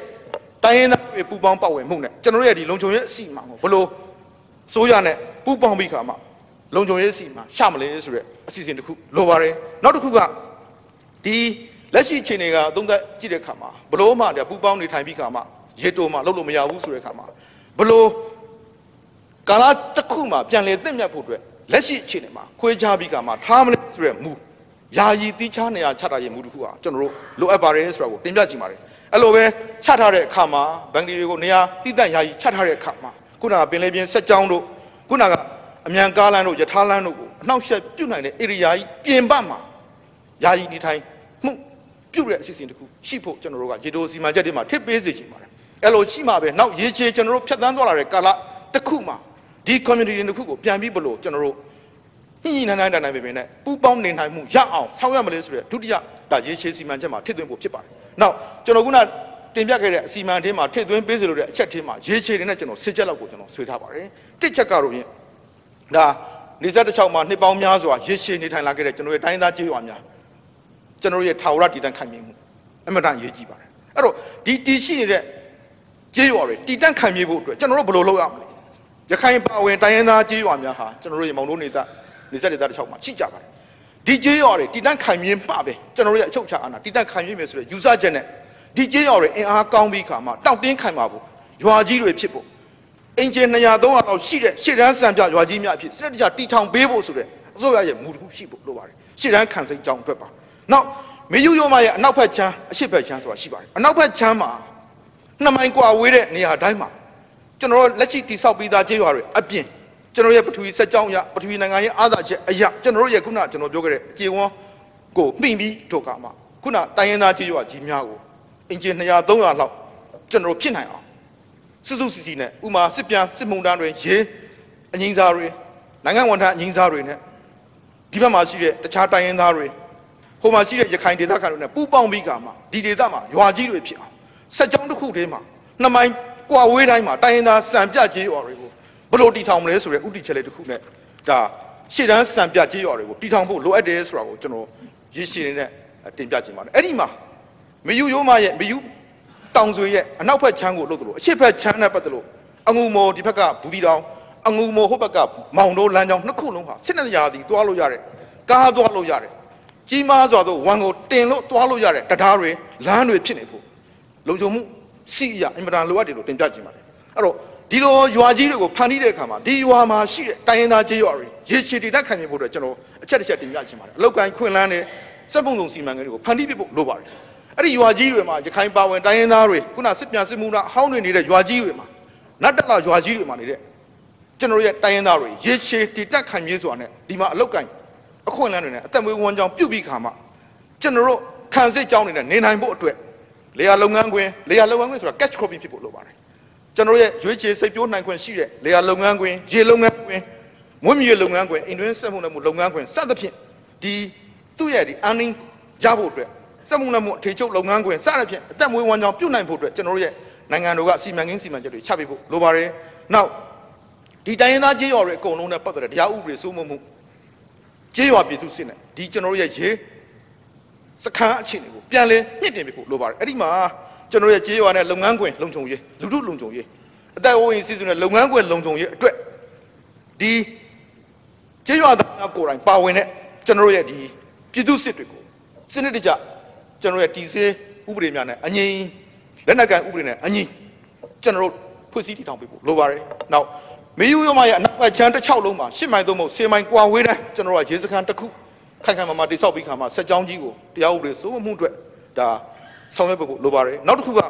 တိုင်းရင်းသားတွေပူးပေါင်းပါဝင်မှုနဲ့ကျွန်တော်တို့ရဲ့ဒီလုံခြုံရေးအစီအမံကိုဘလို့စိုးရနဲ့ပူးပေါင်းပြီးခါမှလုံခြုံရေးအစီအမံရှမလဲဆိုတဲ့အစီအစဉ်တစ်ခုလိုပါတယ်နောက်တစ်ခုကဒီလက်ရှိအခြေအနေကအသုံးသက်ကြည့်တဲ့ခါမှာဘလို့မှပူးပေါင်းနေထိုင်ပြီးခါမှရေတိုမှလုပ်လို့မရဘူးဆိုတဲ့ခါမှာဘလို့ကာလတစ်ခုမှပြန်လည်သင့်မြတ်ဖို့အတွက်လက်ရှိအခြေအနေမှာခွဲခြားပြီးခါမှထားမလဲဆိုတဲ့မူယာယီတိချနေရချထားရဲ့မူတစ်ခုဟာကျွန်တော်တို့လိုအပ်ပါတယ်ဆိုတာကိုတင်ပြကြည့်ပါတယ်အဲ့လိုပဲချထားတဲ့အခါမှာဘင်္ဂလီတွေကိုနေရာတိတန့်ယာယီချထားတဲ့အခါမှာခုနကပင်လယ်ပြင်ဆက်ကြောင်းတို့ခုနကအမြန်ကားလမ်းတို့ယထာလမ်းတို့ကိုအနှောက်အယှက်ပြုတ်နိုင်တဲ့ area ကြီးပြင်ပမှာယာယီနေထိုင်မှုပြုတ်တဲ့အစီအစဉ်တစ်ခုရှိဖို့ကျွန်တော်တို့ကရေတိုစီမံချက်တွေမှာထည့်ပေးစေချင်ပါတယ်အဲ့လိုရှိမှပဲနောက်ရေချေကျွန်တော်တို့ဖြတ်သန်းသွားလာတဲ့ကာလတစ်ခုမှာဒီ community တစ်ခုကိုပြန်ပြီးဘလို့ကျွန်တော်တို့ညှိနှိုင်းနိုင်ပေမဲ့ပူးပေါင်းနေနိုင်မှုရအောင်ဆောင်ရွက်မလဲဆိုတဲ့ဒုတိယဒါရေချေစီမံချက်မှာထည့်သွင်းဖို့ဖြစ်ပါတယ်နောက်ကျွန်တော်ခုန တင်ပြခဲ့တဲ့အစီအမံထဲမှာထည့်သွင်းပေးစေလို့တဲ့အချက်ထဲမှာရေးချေနေတဲ့ကျွန်တော်စစ်ချက်လောက်ကိုကျွန်တော်ဆွေးထားပါတယ်တစ်ချက်ကတော့ရင်ဒါနေဆက်တစ်ချောင်းမှာနှစ်ပေါင်းများစွာရေးချေနေထိုင်လာခဲ့တဲ့ကျွန်တော်ရဲ့တိုင်းသားကြေးရွာများကျွန်တော်ရဲ့ထာဝရတည်တံ့ခိုင်မြဲမှုအမှန်တန်ရေးကြည့်ပါတယ်အဲ့တော့ဒီတည်ရှိနေတဲ့ကြေးရွာတွေတည်တံ့ခိုင်မြဲဖို့အတွက်ကျွန်တော်တို့ဘယ်လိုလုပ်ရမလဲရခိုင်ပါဝင်တိုင်းရင်းသားကြေးရွာများဟာကျွန်တော်တို့ရဲ့မောင်တို့နေဆက်ဒေသတစ်ချောင်းမှာရှိကြပါတယ်ဒီကြေးရွာတွေတည်တံ့ခိုင်မြဲမှပဲကျွန်တော်တို့ရဲ့အချုပ်အခြာအာဏာတည်တံ့ခိုင်မြဲမယ်ဆိုတဲ့ယူဆချက်နဲ့ဒီကြေးရွာတွေအင်အားကောင်းပြီးခါမှာတောင့်တင်းခိုင်မာဖို့ရွာကြီးတွေဖြစ်ဖို့အင်ဂျင်200 300လောက်ရှိတဲ့ရှေ့တန်းစံပြရွာကြီးများဖြစ်စနစ်တကျတီထောင်ပေးဖို့ဆိုတဲ့အစိုးရရဲ့မူတစ်ခုရှိဖို့လိုပါတယ်ရှေ့တန်းခံစိတ်ကြောင်းအတွက်ပါနောက်မေယူရိုမရဲ့အနောက်ဘက်ချမ်းအရှေ့ဘက်ချမ်းဆိုတာရှိပါတယ်အနောက်ဘက်ချမ်းမှာ2 မိုင်ကွာဝေးတဲ့နေရာတိုင်းမှာကျွန်တော်လက်ရှိတိဆောက်ပြီးသားကြေးရွာတွေအပြင်ကျွန်တော်ရဲ့ပထဝီစက်ကြောင်းအရပထဝီနိုင်ငံရဲ့အားသာချက်အရကျွန်တော်ရဲ့ခုနကျွန်တော်ပြောခဲ့တဲ့အခြေဝန်းကိုမှီပြီးထုတ်ကမှာခုနတိုင်းရင်းသားကြေးရွာကြီးများကိုအင်ဂျင်200 300လောက်ကျွန်တော်ဖြစ်နိုင်အောင်စုစုစီစီနဲ့ဥမာစစ်ပြန်စစ်မှုထမ်းတွေရေအငိမ့်စားတွေနိုင်ငံဝန်ထမ်းအငိမ့်စားတွေနဲ့ဒီဘက်မှာရှိတဲ့တခြားတိုင်းရင်းသားတွေဟိုမှာရှိတဲ့ရခိုင်ဒေသခံတွေနဲ့ပူးပေါင်းပြီးကမှဒီဒေသမှာရွာကြီးတွေဖြစ်အောင်စက်ကြောင်းတစ်ခုတည်းမှာ2 မိုင်ကွာဝေးတိုင်းမှာတိုင်းရင်းသားစံပြကြေးရွာတွေကိုဘလို့တီထောင်မလဲဆိုတဲ့ဥတီချက်လေးတစ်ခုနဲ့ဒါရှေ့တန်းစံပြကြေးရွာတွေကိုတီထောင်ဖို့လိုအပ်တယ်ဆိုတာကိုကျွန်တော်ရည်ရှိနေတဲ့တင်ပြခြင်းပါတယ်အဲ့ဒီမှာမေယူရိုးမရဲ့မေယူတောင်ဆွေရဲ့အနောက်ဘက်ချမ်းကိုလို့တို့အရှေ့ဘက်ချမ်းနဲ့ပတ်သက်လို့အငူမော်ဒီဘက်ကဘူးတီတောင်အငူမော်ဟိုဘက်ကမောင်တိုးလမ်းကြောင်း2 ခုလုံးဟာစစ်နေရာသည်တွားလို့ရတယ်ကားတွားလို့ရတယ်ကြီးမားစွာသောဝန်ကိုတင်လို့တွားလို့ရတဲ့တရားတွေလမ်းတွေဖြစ်နေဖို့လုံခြုံမှုစီရအင်မတန်လိုအပ်တယ်လို့တင်ပြခြင်းပါတယ်အဲ့တော့ဒီလိုရွာကြီးတွေကိုဖန်တီးတဲ့အခါမှာဒီရွာမှာရှိတဲ့တိုင်းရင်းသားကြေးရွာတွေရေရှည်တည်တတ်ခံနေဖို့အတွက်ကျွန်တော်အချက်တစ်ချက်တင်ပြခြင်းပါတယ်အလောက်ကိုင်းခွင်လန်းတဲ့စက်ပုံစုံစီမံကိန်းတွေကိုဖန်တီးပြဖို့လိုပါတယ်အဲ့ဒီရွာကြီးတွေမှာရခိုင်ပါဝင်တိုင်းရင်းသားတွေခုနစစ်ပြန်စစ်မှုနာအဟောင်းတွေနေတဲ့ရွာကြီးတွေမှာနတ်တလာရွာကြီးတွေမှာနေတဲ့ကျွန်တော်ရဲ့တိုင်းရင်းသားတွေရေရှည်တည်တတ်ခံမြဲစွာနဲ့ဒီမှာအလောက်ကိုင်းအခွင့်အလမ်းတွေနဲ့အသက်မွေးဝမ်းကြောင်းပြုတ်ပြီးခါမှကျွန်တော်တို့ခံစစ်ကြောင်းနေနဲ့နေနိုင်ဖို့အတွက်လေယာလုပ်ငန်းခွင်ဆိုတာ catch cropping ဖြစ်ဖို့လိုပါတယ်ကျွန်တော်ရဲ့ရွေးချယ်စိတ်ပြိုးနိုင်ခွင့်ရှိတဲ့လေယာလုပ်ငန်းခွင်ရေလုပ်ငန်းခွင်မွေးမြူလုပ်ငန်းခွင်အိမ်တွင်းစက်မှုနဲ့မှုလုပ်ငန်းခွင်စသဖြင့်ဒီသူ့ရဲ့ဒီ earning ရဖို့အတွက်စက်မှုနဲ့မှုအထေချုပ်လုပ်ငန်းခွင်စသဖြင့်အသက်မွေးဝမ်းကြောင်းပြုတ်နိုင်ဖို့အတွက်ကျွန်တော်တို့ရဲ့နိုင်ငံတော်ကစီမံကိန်းစီမံချက်တွေချပေးဖို့လိုပါတယ်နောက်ဒီတိုင်းရင်းသားကြေးရွာတွေအကုန်လုံးနဲ့ပတ်သက်တဲ့တရားဥပဒေစိုးမိုးမှုကြေးရွာပြည်သူစစ်နဲ့ဒီကျွန်တော်တို့ရဲ့ရေစခန်းအခြေအနေကိုပြန်လဲမြင့်တင်ပေးဖို့လိုပါတယ်အဲ့ဒီမှာကျွန်တော်ရဲ့ကြေးရွာနဲ့လုပ်ငန်းခွင်လုံခြုံရေးလူထုလုံခြုံရေးအသက်အိုးအိမ်စီးစုနဲ့လုပ်ငန်းခွင်လုံခြုံရေးအတွက်ဒီကြေးရွာသားများကိုယ်တိုင်ပါဝင်တဲ့ကျွန်တော်ရဲ့ဒီပြည်သူစစ်တွေကိုစနစ်တကျကျွန်တော်ရဲ့ဒီစေဥပဒေများနဲ့အငြိမ်လက်နက်ကန်ဥပဒေနဲ့အငြိမ်ကျွန်တော်တို့ဖွဲ့စည်းတည်ထောင်ပေးဖို့လိုပါတယ်နောက်မေယူရိုမရဲ့အနောက်ဘက်ချမ်းတစ်6လုံးမှာ10 မိုင်သို့မဟုတ်10 မိုင်ကွာဝေးတိုင်းကျွန်တော်တို့ကရေစခန်းတစ်ခုခိုင်ခိုင်မာမာတိဆောက်ပြီးခါမှာစက်ကြောင်းကြီးကိုတရားဥပဒေစိုးမိုးမှုအတွက်ဒါဆောင်ရွက်ဖို့လိုပါတယ်နောက်တစ်ခုက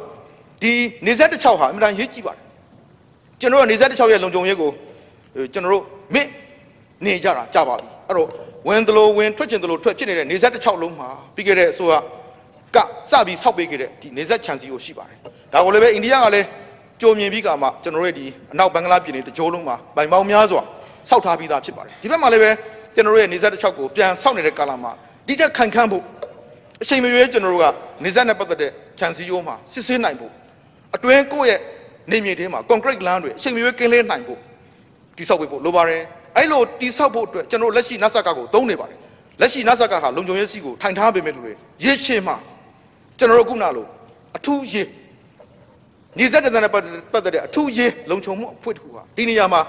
ဒီနေဆက်တစ်6ဟာအမှန်တန်ရေးကြည့်ပါတယ်ကျွန်တော်တို့နေဆက်တစ်6ရဲ့လုံခြုံရေးကိုကျွန်တော်တို့မစ်နေကြတာကြာပါပြီအဲ့တော့ဝင်သလိုဝင်ထွက်ကျင်သလိုထွက်ဖြစ်နေတဲ့နေဆက်တစ်6လုံးမှာပြီးခဲ့တဲ့အစိုးရကစပြီးဆောက်ပေးခဲ့တဲ့ဒီနေဆက်ခြံစည်းကိုရှိပါတယ်ဒါကိုလည်းပဲအိန္ဒိယကလည်းကြိုမြင်ပြီးကမှကျွန်တော်တို့ဒီအနောက်ဘင်္ဂလားပြည်နယ်တကြိုးလုံးမှာပိုင်ပေါင်းများစွာစောက်ထားပြီးသားဖြစ်ပါတယ်ဒီဘက်မှာလည်းပဲကျွန်တော်တို့ရဲ့နေဆက်တစ်6ကိုပြန်ဆောက်နေတဲ့ကာလမှာဒီတက်ခိုင်ခန့်ဖို့အချိန်မရွေးကျွန်တော်တို့ကနေဆက်နဲ့ပတ်သက်တဲ့ခြံစည်းရိုးမှာစစ်ဆေးနိုင်ဖို့အတွင်းကိုယ့်ရဲ့နေမြေထဲမှာ concrete လမ်းတွေအချိန်မရွေးကင်းလဲနိုင်ဖို့တိဆောက်ပေးဖို့လိုပါတယ်အဲ့လိုတိဆောက်ဖို့အတွက်ကျွန်တော်လက်ရှိနတ်ဆက်ကကိုသုံးနေပါတယ်လက်ရှိနတ်ဆက်ကဟာလုံခြုံရေးစီကိုထိုင်ထားပေးမယ်လို့ရေရှည်မှာကျွန်တော်တို့ခုနလိုအထူးရေနေဆက်တဲ့နဲ့ပတ်သက်တဲ့အထူးရေလုံခြုံမှုအဖွဲ့တစ်ခုဟာဒီနေရာမှာ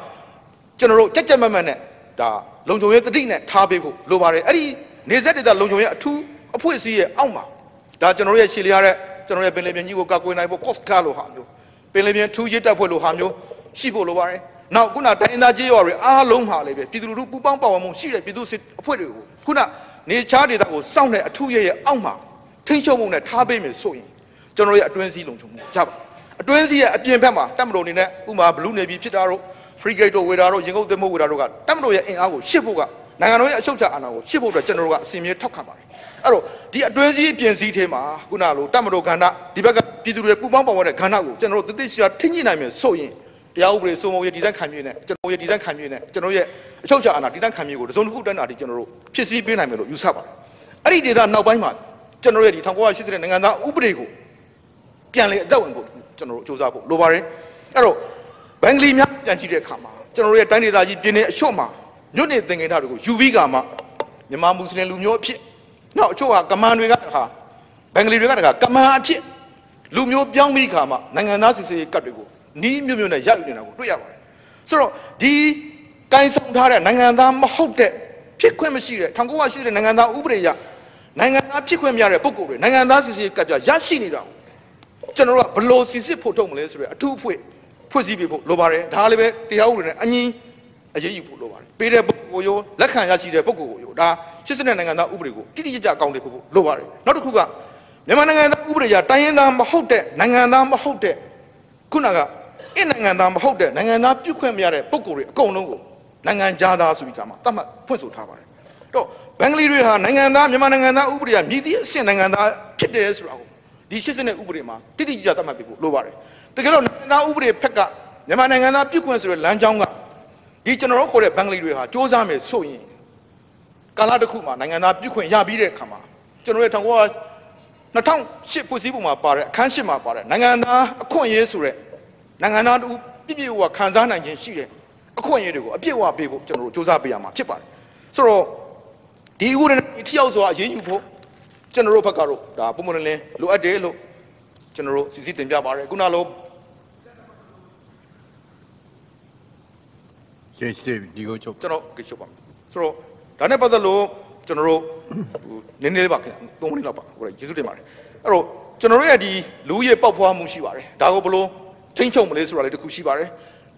ကျွန်တော်တို့ကြက်ကြက်မတ်မတ်နဲ့ဒါလုံခြုံရေးတတိနဲ့ထားပေးဖို့လိုပါတယ်အဲ့ဒီနေဆက်တဲ့လုံခြုံရေးအထူးအဖွဲ့အစည်းရဲ့အောက်မှာဒါကျွန်တော်တို့ရဲ့ရှေ့လျားတဲ့ကျွန်တော်ရဲ့ပင်လယ်ပြင်ကြီးကိုကာကွယ်နိုင်ဖို့ cost ကားလိုဟာမျိုးပင်လယ်ပြင်ထူးရေးတပ်ဖွဲ့လိုဟာမျိုးရှိဖို့လိုပါတယ်နောက်ခုနတိုင်းသားကြေးရွာတွေအားလုံးဟာလည်းပဲပြည်သူလူထုပူးပေါင်းပါဝင်မှုရှိတဲ့ပြည်သူစစ်အဖွဲ့တွေကိုခုနနေချားဒေသကိုစောင့်တဲ့အထူးရဲ့အောက်မှာထိန်းချုပ်မှုနဲ့ထားပေးမယ်ဆိုရင်ကျွန်တော်ရဲ့အတွင်းစည်းလုံခြုံမှုကြပါအတွင်းစည်းရဲ့အပြင်ဘက်မှာတပ်မတော်အနေနဲ့ဥမာဘလူးနေပြီဖြစ်တာတော့ free gate တို့ဝေတာတို့ရင်ကုန်သင်္ဘောဝေတာတို့ကတပ်မတော်ရဲ့အင်အားကိုရှစ်ဖို့ကနိုင်ငံတော်ရဲ့အချုပ်အခြာအာဏာကိုရှစ်ဖို့အတွက်ကျွန်တော်တို့ကအစီအမံထောက်ခံပါတယ်အဲ့တော့ဒီအတွင်းစည်းပြင်စည်းထဲမှာခုနလိုတပ်မတော်ကဏ္ဍဒီဘက်ကပြည်သူတွေပူးပေါင်းပါဝင်တဲ့ကဏ္ဍကိုကျွန်တော်တို့တသိရှိထင်ကြီးနိုင်မယ်ဆိုရင်တရားဥပဒေစိုးမိုးရေးတည်တံ့ခံမြင့်နဲ့ကျွန်တော်ရဲ့တည်တံ့ခံမြင့်နဲ့ကျွန်တော်ရဲ့အချုပ်အခြာအာဏာတည်တံ့ခံမြင့်ကိုတစုံတစ်ခုတန်းတာဒီကျွန်တော်တို့ဖြစ်စည်းပေးနိုင်မယ်လို့ယူဆပါတယ်အဲ့ဒီဒေသနောက်ပိုင်းမှာကျွန်တော်ရဲ့ဒီ1980နိုင်ငံသားဥပဒေကို ပြန်လေအသက်ဝင်ဖို့ကျွန်တော်တို့စူးစမ်းဖို့လိုပါတယ်အဲ့တော့ဘင်္ဂလီများပြန်ကြည့်တဲ့အခါမှာကျွန်တော်တို့ရဲ့တိုင်းဒေသကြီးပြည်နယ်အချို့မှာမြို့နယ်သင်္ကေတတွေကိုယူပြီးကမှမြန်မာမွတ်စလင်လူမျိုးအဖြစ်နောက်အချို့ကကမန်တွေကတခါဘင်္ဂလီတွေကတခါကမန်အဖြစ်လူမျိုးပြောင်းပြီးခါမှနိုင်ငံသားစစ်ဆေးရေးကတ်တွေကိုနီးမျိုးမျိုးနဲ့ရယူနေတာကိုတွေ့ရပါတယ်ဆိုတော့ဒီကိုင်ဆောင်ထားတဲ့နိုင်ငံသားမဟုတ်တဲ့ဖြစ်ခွင့်မရှိတဲ့1900ရှိတဲ့နိုင်ငံသားဥပဒေရနိုင်ငံသားဖြစ်ခွင့်မရတဲ့ပုဂ္ဂိုလ်တွေနိုင်ငံသားစစ်ဆေးရေးကတ်ပြရရှိနေတာကျွန်တော်တို့ကဘလို့စစ်စစ်ဖို့ထုတ်မလဲဆိုတဲ့အထူးဖွဲ့စည်းပေးဖို့လိုပါတယ်ဒါလည်းပဲတရားဥပဒေနဲ့အညီအရေးယူဖို့လိုပါတယ်ပေးတဲ့ပုဂ္ဂိုလ်ရောလက်ခံရရှိတဲ့ပုဂ္ဂိုလ်ကိုရောဒါ80တဲ့နိုင်ငံသားဥပဒေကိုတိတိကျကျအကောင့်တွေဖို့လိုပါတယ်နောက်တစ်ခုကမြန်မာနိုင်ငံသားဥပဒေရတိုင်းရင်းသားမဟုတ်တဲ့နိုင်ငံသားမဟုတ်တဲ့ခုနကအင်းနိုင်ငံသားမဟုတ်တဲ့နိုင်ငံသားပြုခွင့်မရတဲ့ပုဂ္ဂိုလ်တွေအကုန်လုံးကိုနိုင်ငံသားဆိုပြီးကမှသတ်မှတ်ဖွင့်ဆိုထားပါတယ်တော့ဘင်္ဂလီတွေဟာနိုင်ငံသားမြန်မာနိုင်ငံသားဥပဒေရမြည်သည့်အဆင့်နိုင်ငံသားဖြစ်တယ်ဆိုတာကိုဒီ80တဲ့ဥပဒေမှာတိတိကျကျသတ်မှတ်ပေးဖို့လိုပါတယ်တကယ်လို့နိုင်ငံသားဥပဒေဖက်ကမြန်မာနိုင်ငံသားပြုခွင့်ဆိုတဲ့လမ်းကြောင်းကဒီကျွန်တော်တို့ခေါ်တဲ့ဘင်္ဂလီတွေဟာစ조사မယ်ဆိုရင်ကာလတစ်ခုမှာနိုင်ငံသားပြုခွင့်ရပြီးတဲ့အခါမှာကျွန်တော်တို့2008ဖွဲ့စည်းပုံမှာပါတဲ့အခန်း8မှာပါတဲ့နိုင်ငံသားအခွင့်အရေးဆိုတဲ့နိုင်ငံသားတို့ပြည့်ပြည့်ဝဝခံစားနိုင်ခြင်းရှိတဲ့အခွင့်အရေးတွေကိုအပြည့်အဝပေးဖို့ကျွန်တော်တို့စ조사ပေးရမှာဖြစ်ပါတယ်ဆိုတော့ဒီဥပဒေနဲ့ထိရောက်စွာအရေးယူဖို့ကျွန်တော်တို့ဘက်ကတော့ဒါပုံမှန်လည်းလိုအပ်တယ်လို့ကျွန်တော်တို့စီစစ်တင်ပြပါတယ်ခုနလိုရှင်းရှင်းဒီကိုချုပ်ကျွန်တော်ကိစ္စပါဆိုတော့ဒါနဲ့ပတ်သက်လို့ကျွန်တော်တို့နည်းနည်းလေးပါခင်ဗျ3မိနစ်လောက်ပါဟိုကျေးဇူးတင်ပါတယ်အဲ့တော့ကျွန်တော်တို့ရဲ့ဒီလူကြီးပေါက်ဖွားမှုရှိပါတယ်ဒါကိုဘလို့ထိန်းချုပ်မလဲဆိုတာလေးတစ်ခုရှိပါတယ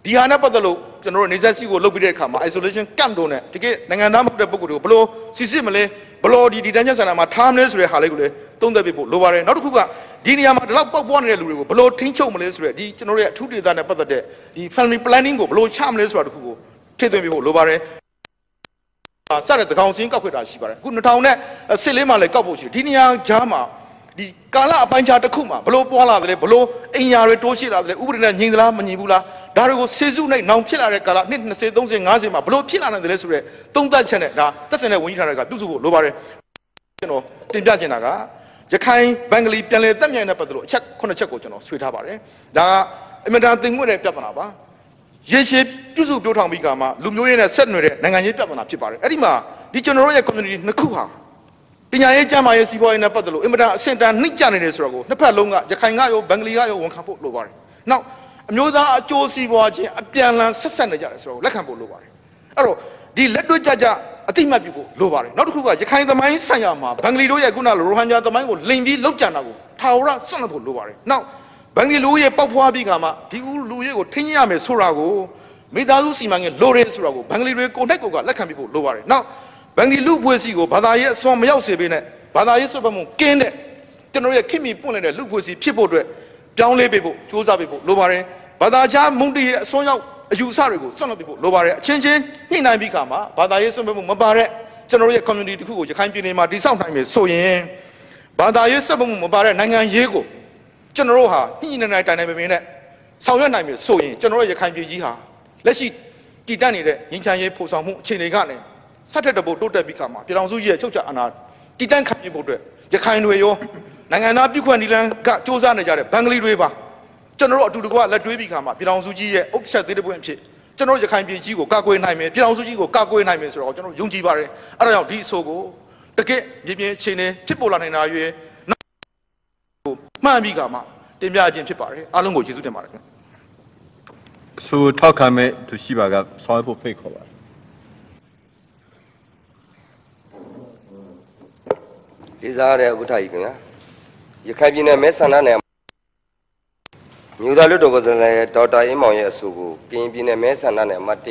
်ဒီဟာနဲ့ပတ်သက်လို့ကျွန်တော်တို့နေဆက်စီကိုလုပ်ပြီးတဲ့အခါမှာ isolation camp တို့နဲ့တကယ်နိုင်ငံသားမဟုတ်တဲ့ပုဂ္ဂိုလ်တွေကိုဘလို့စီစစ်မလဲဘလို့ဒီတန်းချက်ဆန္ဒမှာထားမလဲဆိုတဲ့ဟာလေးကိုလည်းသုံးသပ်ပေးဖို့လိုပါတယ်နောက်တစ်ခုကဒီနေရာမှာဒီလောက်ပေါက်ပွားနေတဲ့လူတွေကိုဘလို့ထိန်းချုပ်မလဲဆိုတဲ့ဒီကျွန်တော်တို့ရဲ့အထူးဒေသနဲ့ပတ်သက်တဲ့ဒီ family planning ကိုဘလို့ချမလဲဆိုတာတစ်ခုကိုထည့်သွင်းပေးဖို့လိုပါတယ်စတဲ့တကောင်စင်းကောက်ခွက်တာရှိပါတယ်အခု2014မှာလည်းကောက်ဖို့ရှိတယ်ဒီနေရာကြားမှာဒီကာလအပိုင်းခြားတစ်ခုမှာဘလို့ပွားလာတယ်ဘလို့အင်ညာတွေတိုးရှိလာတယ်ဥပဒေနဲ့ညီသလားမညီဘူးလားဒါတွေကိုစေစုနိုင်နောင်ဖြစ်လာတဲ့ကာလနှစ်20 30 50မှာဘလို့ဖြစ်လာနိုင်တယ်လဲဆိုတဲ့သုံးသပ်ချက်နဲ့ဒါသက်ဆိုင်တဲ့ဝန်ကြီးဌာနကပြုစုဖို့လိုပါတယ်ကျွန်တော်တင်ပြချင်တာကရခိုင်ဘင်္ဂလီပြန်လည်တက်မြိုင်တဲ့ပတ်သက်လို့အချက်9ချက်ကိုကျွန်တော်ဆွေးထားပါတယ်ဒါကအင်မတန်သင်ငွေ့တဲ့ပြဿနာပါရေရှည်ပြုစုပြောထောင်ပြီးကမှလူမျိုးရေးနဲ့ဆက်နွယ်တဲ့နိုင်ငံရေးပြဿနာဖြစ်ပါတယ်အဲ့ဒီမှာဒီကျွန်တော်တို့ရဲ့ community နှစ်ခုဟာပညာရေးကျန်းမာရေးစီးပွားရေးနဲ့ပတ်သက်လို့အင်မတန်အဆင့်တန်းနှိမ့်ကျနေတယ်ဆိုတော့ကိုနှစ်ဖက်လုံးကရခိုင်ကရောဘင်္ဂလီကရောဝန်ခံဖို့လိုပါတယ်နောက်အမျိုးသားအကျိုးစီးပွားချင်းအပြန်အလှန်ဆက်ဆက်နေကြတယ်ဆိုတော့လက်ခံဖို့လိုပါတယ်အဲ့တော့ဒီလက်တွေ့ကြအတိမတ်ပြုဖို့လိုပါတယ်နောက်တစ်ခုကရခိုင်သမိုင်းဆိုင်ရာမှာဘင်္ဂလီတို့ရဲ့ခုနလိုရိုဟန်ဂျာသမိုင်းကိုလိမ်ပြီးလောက်ကြံတာကိုထာဝရစွန့်လွတ်ဖို့လိုပါတယ်နောက်ဘင်္ဂလီလူရဲ့ပေါက်ဖွားပြီးကမှဒီလူရဲ့ကိုထိန်းရမယ်ဆိုတာကိုမိသားစုစီမံကိန်းလိုရဲဆိုတာကိုဘင်္ဂလီတွေကိုနှိုက်ကလက်ခံပြီးဖို့လိုပါတယ်နောက်ဘင်္ဂလီလူဖွဲ့စည်းကိုဘာသာရေးအစွမ်းမရောက်စေပေးနဲ့ဘာသာရေးစွပ်ပတ်မှုကင်းတဲ့ကျွန်တော်ရဲ့ခင်မီပွင့်နေတဲ့လူဖွဲ့စည်းဖြစ်ဖို့အတွက်ပြောင်းလဲပေးဖို့စ조사ပေးဖို့လိုပါတယ်ဘာသာခြားမုန်တီရဲ့အစွမ်းရောက်အယူအဆတွေကိုစွန့်လွတ်ပေးဖို့လိုပါတယ်အချင်းချင်းညှိနှိုင်းပြီးခါမှာဘာသာရေးစွပ်ပတ်မှုမပါတဲ့ကျွန်တော်ရဲ့ community တစ်ခုကိုရခိုင်ပြည်နယ်မှာတည်ဆောက်နိုင်မယ်ဆိုရင်ဘာသာရေးစွပ်ပတ်မှုမပါတဲ့နိုင်ငံရေးကိုကျွန်တော်တို့ဟာညှိနှိုင်းတိုင်တိုင်ပင်ပင်နဲ့ဆောင်ရွက်နိုင်မယ်ဆိုရင်ကျွန်တော်ရဲ့ရခိုင်ပြည်ကြီးဟာလက်ရှိတည်တတ်နေတဲ့ငြိမ်းချမ်းရေးဖော်ဆောင်မှုအခြေအနေကနေဆက်ထက်တပို့တိုးတက်ပြီးခါမှာပြည်ထောင်စုရဲ့ချုပ်ချအာဏာတည်တံ့ခံပြဖို့အတွက်ရခိုင်တွေရောနိုင်ငံသားပြုခွင့်ဒီလန်ကစ조사နေကြတဲ့ဘင်္ဂလီတွေပါကျွန်တော်တို့အတူတကွလက်တွဲပြီးခါမှာပြည်ထောင်စုကြီးရဲ့အုပ်ချက်သေးတဲ့ပွင့်ဖြစ်ကျွန်တော်ရခိုင်ပြည်ကြီးကိုကာကွယ်နိုင်မယ်ပြည်ထောင်စုကြီးကိုကာကွယ်နိုင်မယ်ဆိုတော့ကျွန်တော်ယုံကြည်ပါတယ်အဲ့ဒါကြောင့်ဒီအဆိုကိုတကယ့်မြေပြင်အခြေအနေဖြစ်ပေါ်လာနိုင်တာရွေးမှန်ပြီးခါမှာတင်ပြခြင်းဖြစ်ပါတယ်အားလုံးကိုကျေးဇူးတင်ပါတယ်ခင်ဗျဆိုထောက်ခံမဲ့သူရှိပါကဆောင်းဖို့ဖိတ်ခေါ်ပါလေးစားရတဲ့ဥက္ကဋ္ဌကြီးခင်ဗျာရခိုင်ပြည်နယ်မဲဆန္ဒနယ်မြို့သားလွှတ်တော်ကိုယ်စားလှယ်ဒေါက်တာအင်းမောင်ရဲ့အဆိုကိုကရင်ပြည်နယ်မဲဆန္ဒနယ်အမှတ်1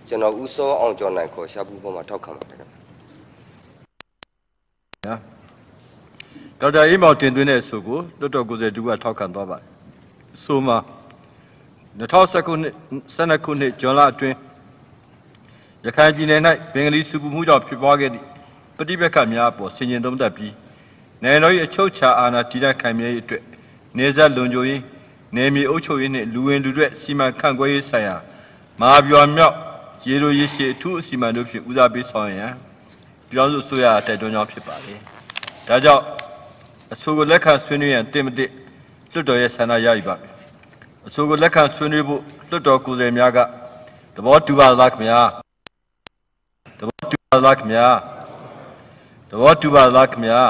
ကျွန်တော်ဦးစောအောင်ကျော်နိုင်ခေါ်ရှားပူပေါ်မှာထောက်ခံပါတယ်ခင်ဗျာဒေါက်တာအင်းမောင်တင်သွင်းတဲ့အဆိုကိုလွှတ်တော်ကိုယ်စားလှယ်တူကထောက်ခံသွားပါတယ်အဆိုမှာ2019ခုနှစ်ဇွန်လအတွင်းရခိုင်ပြည်နယ်၌ဘင်္ဂလီစုပူမှုကြောင့်ဖြစ်ပွားခဲ့သည့်ပဋိပက္ခများအပေါ်ဆင်ခြင်သုံးသပ်ပြီးနိုင်ငံတော်၏အချုပ်အခြာအာဏာတည်တံ့ခိုင်မြဲရေးအတွက်နေဆက်လုံခြုံရေးနယ်မြေအုပ်ချုပ်ရေးနှင့်လူဝင်လူထွက်စီမံခန့်ခွဲရေးဆိုင်ရာမဟာဗျူဟာမြောက်ရေလိုရေရှည်အထူးအစီအမံတို့ဖြင့်ဦးစားပေးဆောင်ရွက်ရန်ပြည်ထောင်စုအစိုးရတိုက်တွန်းကြောင်းဖြစ်ပါလေ။ဒါကြောင့်အဆိုကိုလက်ခံဆွေးနွေးရန်တင်မတစ် လွှတ်တော်ရဲ့ဆန္ဒရယူပါမယ်အဆိုကိုလက်ခံဆွေးနွေးဖို့လွှတ်တော်ကိုယ်စားလှယ်များကသဘောတူပါလားခင်ဗျာသဘောတူပါလားခင်ဗျာသဘောတူပါလားခင်ဗျာ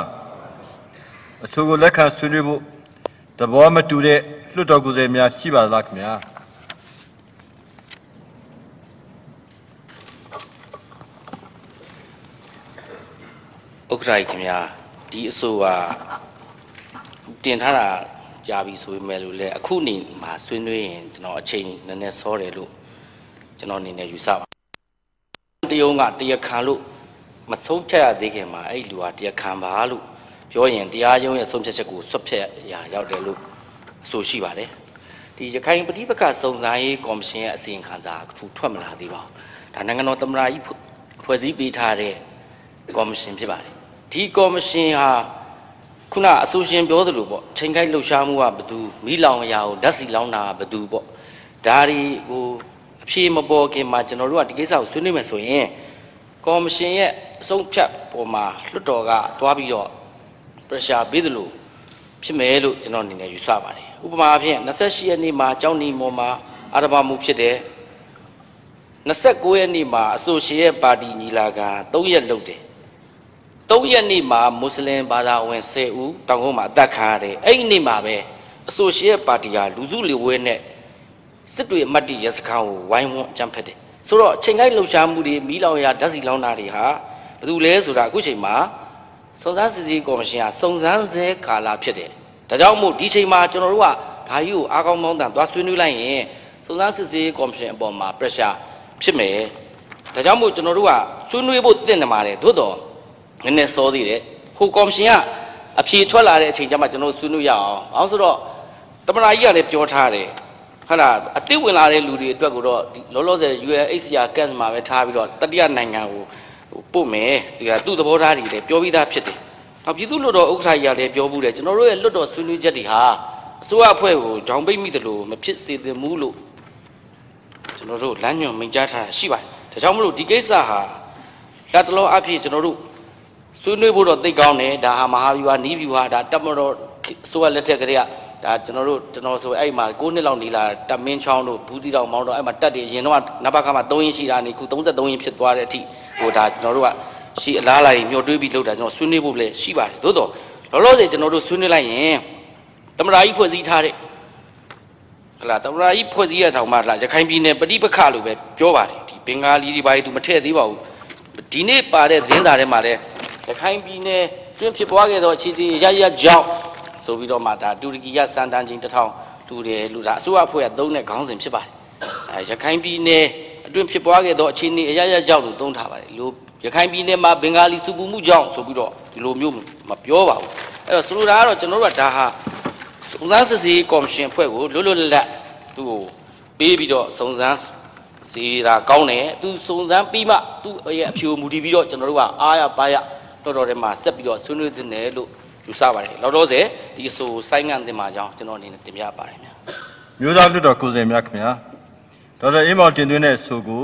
အဆိုကိုလက်ခံဆွေးနွေးဖို့သဘောမတူတဲ့လွှတ်တော်ကိုယ်စားလှယ်များရှိပါလားခင်ဗျာဥက္ကဋ္ဌကြီးခင်ဗျာဒီအဆိုကတင်ထားတာကြာပြီဆိုပေမဲ့လို့လေအခုနေမှာဆွေးနွေးရင်ကျွန်တော်အချိန်နည်းနည်းစောတယ်လို့ကျွန်တော်အနေနဲ့ယူဆပါတရုံကတရားခံလို့မဆုံးဖြတ်ရသေးခင်မှာအဲ့လူကတရားခံပါလို့ပြောရင်တရားရုံးရဲ့ဆုံးဖြတ်ချက်ကိုဆွတ်ဖြတ်ရရောက်တယ်လို့အဆိုရှိပါတယ်ဒီရခိုင်ပဋိပက္ခစုံစမ်းရေးကော်မရှင်ရဲ့အစီရင်ခံစာအခုထွက်မလာသေးပါဘူးဒါနိုင်ငံတော်သမ္မတကြီးဖွဲ့စည်းပေးထားတဲ့ကော်မရှင်ဖြစ်ပါတယ်ဒီကော်မရှင်ဟာခုနအဆိုရှင်ပြောသလိုပေါ့ချိန်ခိုက်လှုပ်ရှားမှုကဘယ်သူမိလောင်အရာကိုဓာတ်စီလောင်းတာကဘယ်သူပေါ့ဒါတွေကိုအဖြေမပေါ်ခင်မှာကျွန်တော်တို့ကဒီကိစ္စကိုဆွေးနွေးမယ်ဆိုရင်ကော်မရှင်ရဲ့အဆုံးဖြတ်ပေါ်မှာလွှတ်တော်ကတွားပြီးတော့ pressure ပေးသလိုဖြစ်မယ်လို့ကျွန်တော်အနေနဲ့ယူဆပါတယ်ဥပမာအဖြစ်28ရက်နေ့မှာကျောင်းနီမော်မှာအာရမမှုဖြစ်တယ်29ရက်နေ့မှာအဆိုရှင်ရဲ့ပါတီညီလာခံ3ရက်လုပ်တယ်3ရက်နေ့မှာမွတ်စလင်ဘာသာဝင်10ဦးတောင်ကုန်းမှာအသက်ခံရတယ်အဲ့ဒီနေ့မှာပဲအဆိုရှင်ရဲ့ပါတီကလူစုလူဝဲနဲ့စစ်တွေအမတ်တီရဲစခန်းကိုဝိုင်းဝန်းအကြမ်းဖက်တယ်ဆိုတော့ချိန်ကိုက်လှုပ်ရှားမှုတွေမီးလောင်ရာဓာတ်စီလောင်းတာတွေဟာဘယ်သူလဲဆိုတာအခုချိန်မှာစုံစမ်းစစ်ဆေးကော်မရှင်ကစုံစမ်းဆဲကာလဖြစ်တယ်ဒါကြောင့်မို့ဒီချိန်မှာကျွန်တော်တို့ကဒါကြီးကိုအားကောင်းမောင်းတန်သွားဆွေးနွေးလိုက်ရင်စုံစမ်းစစ်ဆေးကော်မရှင်အပေါ်မှာ pressure ဖြစ်မယ်ဒါကြောင့်မို့ကျွန်တော်တို့ကဆွေးနွေးဖို့တင့်နေပါတယ်သို့တော့နည်းနည်းစောသေးတယ်ဟိုကော်မရှင်ကအဖြေထွက်လာတဲ့အချိန်ကျမှကျွန်တော်ဆွေးနွေးရအောင်ဘာလို့ဆိုတော့တမနာကြီးကလည်းပြောထားတယ်ဟုတ်လားအသိဝင်လာတဲ့လူတွေအတွက်ကိုတော့လောလောဆယ် UNHCR camp မှာပဲထားပြီးတော့တတိယနိုင်ငံကိုပို့မယ်ဒီကသူ့သဘောထားတွေလည်းပြောပြီးသားဖြစ်တယ်နောက်ပြည်သူ့လွှတ်တော်ဥက္ကဋ္ဌကြီးကလည်းပြောဘူးတယ်ကျွန်တော်တို့ရဲ့လွှတ်တော်ဆွေးနွေးချက်တွေဟာအစိုးရအဖွဲ့ကိုဂျောင်ပိတ်မိတယ်လို့မဖြစ်စေသင့်ဘူးလို့ကျွန်တော်တို့လမ်းညွှန်မိန့်ကြားထားတာရှိပါတယ်ဒါကြောင့်မလို့ဒီကိစ္စဟာလက်တလောအဖြစ်ကျွန်တော်တို့ဆွေးနွေးဖို့တော့သိကောင်းတယ်ဒါဟာမဟာဗျူဟာနီးဗျူဟာဒါတပ်မတော်အစိုးရလက်ထက်ကလေးကဒါကျွန်တော်ဆိုအဲ့မှာ9နှစ်လောက်နေလာတပ်မင်းချောင်းတို့ဘူးတီတောင်မောင်းတော့အဲ့မှာတက်တယ်ရင်တော့နဘခမှာ3ရင်းရှိတာနေခု33ရင်းဖြစ်သွားတဲ့အထိဟိုဒါကျွန်တော်တို့ကရှိအလားလာကြီးမျှော်တွေးပြီးလုပ်တာကျွန်တော်ဆွေးနွေးဖို့လည်းရှိပါတယ်သို့တော့လောလောဆယ်ကျွန်တော်တို့ဆွေးနွေးလိုက်ရင်သမ္မတကြီးဖွဲ့စည်းထားတဲ့ဟလာသမ္မတကြီးဖွဲ့စည်းရထောင်မှလာရခိုင်ပြည်နယ်ပဋိပက္ခလို့ပဲပြောပါတယ်ဒီဘင်္ဂါလီတွေဘာတွေသူမထည့်သေးပါဘူးဒီနေ့ပါတဲ့သတင်းစာထဲမှာလည်းရခိုင်ပြည်နယ်တွင်းဖြစ်ပွားခဲ့သောအခြေအနေရကြောင်းဆိုပြီးတော့မှဒါတူရကီကစံတန်းချင်း1000တူတယ်လို့ဒါအစိုးရအဖွဲ့ကသုံးတဲ့ခေါင်းစဉ်ဖြစ်ပါတယ်ရခိုင်ပြည်နယ်အတွင်းဖြစ်ပွားခဲ့သောအခြေအနေရကြောင်းလို့သုံးထားပါတယ်လို့ရခိုင်ပြည်နယ်မှာဘင်္ဂါလီစုပူမှုကြောင့်ဆိုပြီးတော့ဒီလိုမျိုးမပြောပါဘူးအဲ့တော့ဆိုလိုတာကတော့ကျွန်တော်တို့ကဒါဟာစုံစမ်းစစ်ဆေးကော်မရှင်အဖွဲ့ကိုလွတ်လွတ်လပ်လပ်သူ့ကိုပေးပြီးတော့စုံစမ်းစီတာကောင်းတယ်သူစုံစမ်းပြီးမှသူ့ရဲ့အဖြူမူတည်ပြီးတော့ကျွန်တော်တို့ကအားရပါရတော်တော်ထဲမှာဆက်ပြီးတော့ဆွေးနွေးသင့်တယ်လို့ယူဆပါတယ်လောက်တော့စေဒီအဆိုဆိုင်းငံ့တင်ပါကြောင်းကျွန်တော်အနေနဲ့တင်ပြပါတယ်ခင်ဗျာမြို့သားလွှတ်တော်ကိုယ်စားလှယ်များခင်ဗျာဒေါက်တာအေးမောင်တင်သွင်းတဲ့အဆိုကို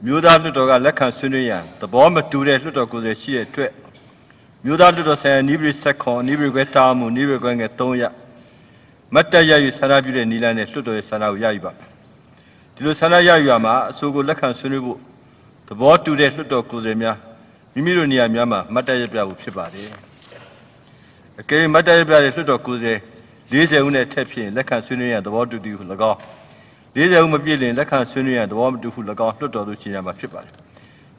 မြို့သားလွှတ်တော်ကလက်ခံဆွေးနွေးရန်သဘောမတူတဲ့လွှတ်တော်ကိုယ်စားလှယ်ရှိတဲ့အတွက်မြို့သားလွှတ်တော်ဆိုင်ရာနိဗ္ဗိဆက်ခွန်နိဗ္ဗိခွဲတာမှုနိဗ္ဗိခွဲငယ်3ရပ်မတ်တက်ရယူဆန္ဒပြုတဲ့နီလန်းနဲ့လွှတ်တော်ရဲ့ဆန္ဒကိုရယူပါဒီလိုဆန္ဒရယူရမှာအဆိုကိုလက်ခံဆွေးနွေးဖို့သဘောတူတဲ့လွှတ်တော်ကိုယ်စားလှယ်များမိမိတို့နေရာများမှာမတ်တက်ရပြဖို့ဖြစ်ပါတယ်အကယ်မတ်တက်ရပြတဲ့လွှတ်တော်ကိုယ်စားလှယ်40ဦးနဲ့ထက်ဖြင့်လက်ခံဆွေးနွေးရန်သဘောတူသည်ဟု၎င်း40ဦးမပြည့်လင်လက်ခံဆွေးနွေးရန်သဘောမတူဟု၎င်းလွှတ်တော်သို့ရှင်းရမှာဖြစ်ပါတယ်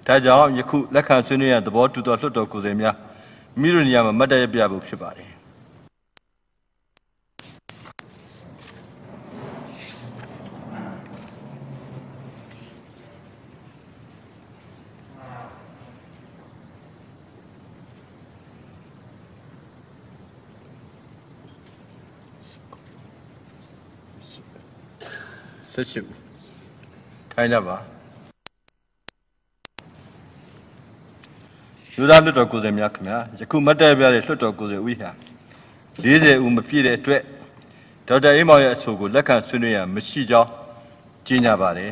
ဒါကြောင့်ယခုလက်ခံဆွေးနွေးရန်သဘောတူသောလွှတ်တော်ကိုယ်စားလှယ်များမိမိတို့နေရာမှာမတ်တက်ရပြဖို့ဖြစ်ပါတယ်ဆက်ရှိထိုင်ကြပါလူသားလွှတ်တော်ကိုယ်စားများခင်ဗျာယခုမတ်တက်ပြတဲ့လွှတ်တော်ကိုယ်စားဦးဟာ40ဦးမပြည့်တဲ့အတွက်ဒေါက်တာအေးမောင်ရဲ့အဆိုကိုလက်ခံဆွေးနွေးရမရှိကြောင်းကြေညာပါတယ်